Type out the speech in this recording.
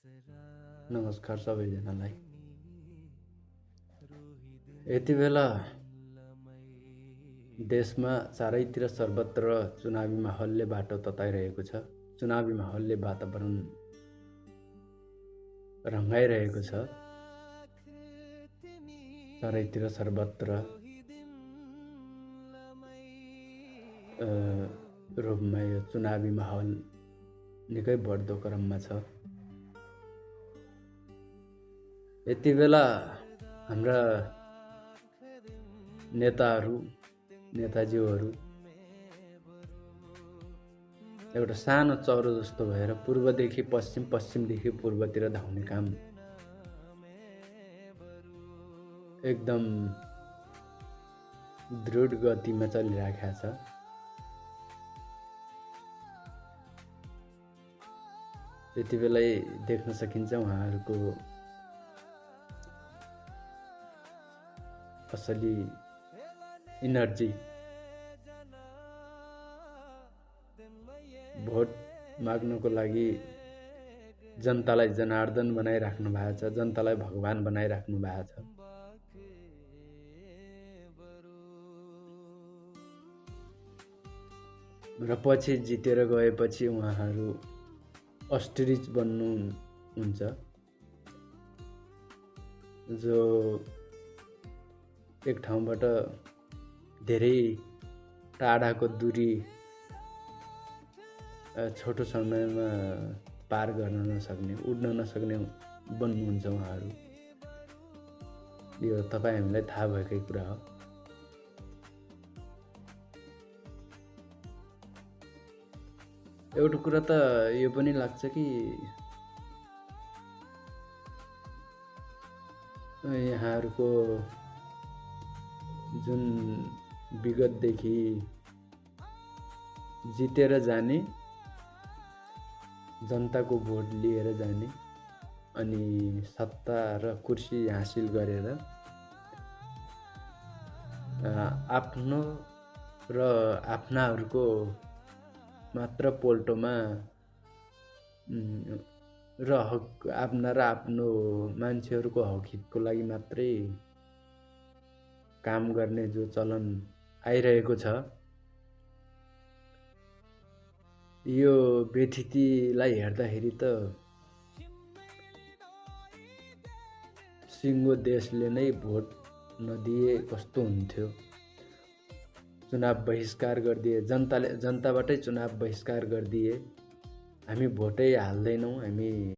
नमस्कार सबैजनालाई। यति बेला देशमा चारैतिर सर्वत्र चुनावी माहौलले बाटो तताइरहेको छ। चुनावी माहौलले वातावरण रंगाइरहेको छ। चारैतिर सर्वत्र रूपमा यो चुनावी माहौल निकै बढ्दो क्रममा छ। यति बेला हाम्रा नेताजीहरू एउटा सानो चौरो जस्तो भएर पूर्वदेखि पश्चिम, पश्चिमदेखि पूर्वतिर धाउने काम एकदम दृढ गतिमा चलिरहेको छ। यति बेला देख्न सकिन्छ उहाँहरूको असली इनर्जी भोट माग्नको लागि जनतालाई जनार्दन बनाइराख्नु भएको छ, जनतालाई भगवान बनाइराख्नु भएको छ। र पछि जितेर गएपछि उहाँहरू अस्ट्रिच बन्नु हुन्छ, जो एक ठाउँबाट धेरै टाढाको दूरी छोटो समयमा पार गर्न नसक्ने, उड्न नसक्ने बन्नुहुन्छ उहाँहरू। यो तपाईँ हामीलाई थाहा भएकै कुरा हो। एउटा कुरा त यो पनि लाग्छ कि यहाँहरूको जुन विगतदेखि जितेर जाने, जनताको भोट लिएर जाने अनि सत्ता र कुर्सी हासिल गरेर आफ्नो र आफ्नाहरूको मात्र पोल्टोमा र आफ्ना र आफ्नो मान्छेहरूको हकहितको लागि मात्रै काम गर्ने जो चलन आइरहेको छ, यो व्यथितिलाई हेर्दाखेरि त सिङ्गो देशले नै भोट नदिए कस्तो हुन्थ्यो। चुनाव बहिष्कार गरिदिए, जनताबाटै चुनाव बहिष्कार गरिदिए, हामी भोटै हाल्दैनौँ, हामी